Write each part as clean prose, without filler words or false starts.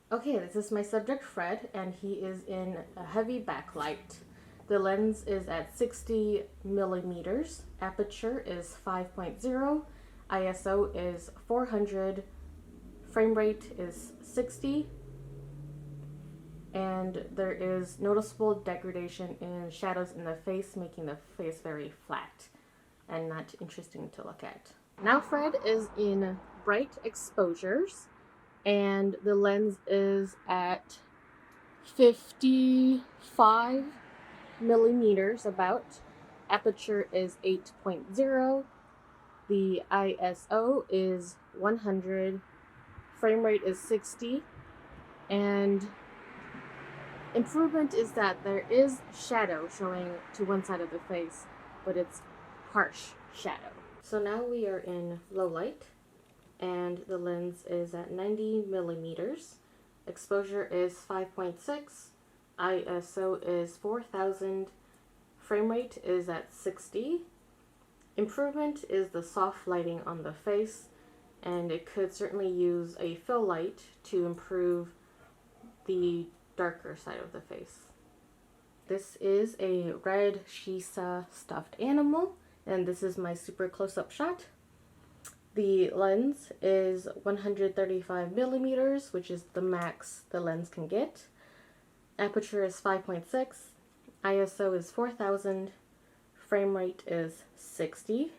Okay, this is my subject Fred, and he is in a heavy backlight. The lens is at 60 millimeters, aperture is 5.0, ISO is 400, frame rate is 60, and there is noticeable degradation in shadows in the face, making the face very flat and not interesting to look at. Now Fred is in bright exposures, and the lens is at 55 millimeters about. Aperture is 8.0. The ISO is 100. Frame rate is 60. And improvement is that there is shadow showing to one side of the face, but it's harsh shadow. So now we are in low light, and the lens is at 90 millimeters. Exposure is 5.6. ISO is 4000. Frame rate is at 60. Improvement is the soft lighting on the face, and it could certainly use a fill light to improve the darker side of the face. This is a red Shisa stuffed animal, and this is my super close-up shot. The lens is 135 millimeters, which is the max the lens can get. Aperture is 5.6. ISO is 4000. Frame rate is 60.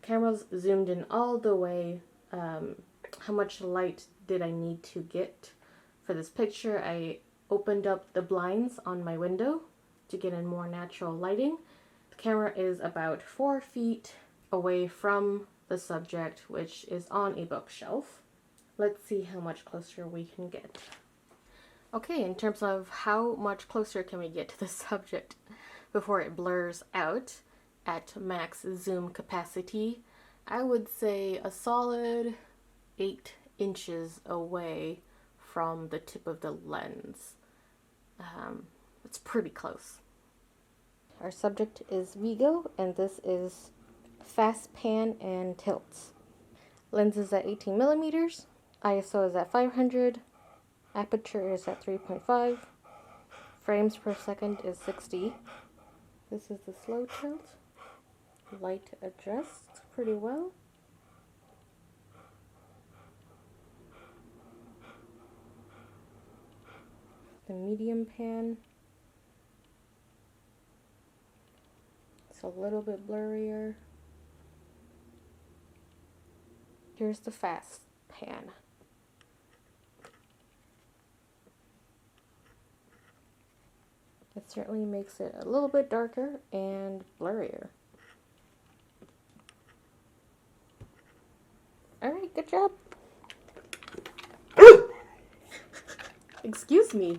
Camera's zoomed in all the way. How much light did I need to get for this picture? I opened up the blinds on my window to get in more natural lighting. The camera is about 4 feet away from the subject, which is on a bookshelf. Let's see how much closer we can get. Okay, in terms of how much closer can we get to the subject before it blurs out at max zoom capacity, I would say a solid 8 inches away from the tip of the lens. It's pretty close. Our subject is Vigo, and this is fast pan and tilts. Lens is at 18 millimeters. ISO is at 500. Aperture is at 3.5. Frames per second is 60. This is the slow tilt. Light adjusts pretty well. The medium pan. It's a little bit blurrier. Here's the fast pan. It certainly makes it a little bit darker and blurrier. Alright, good job. Excuse me.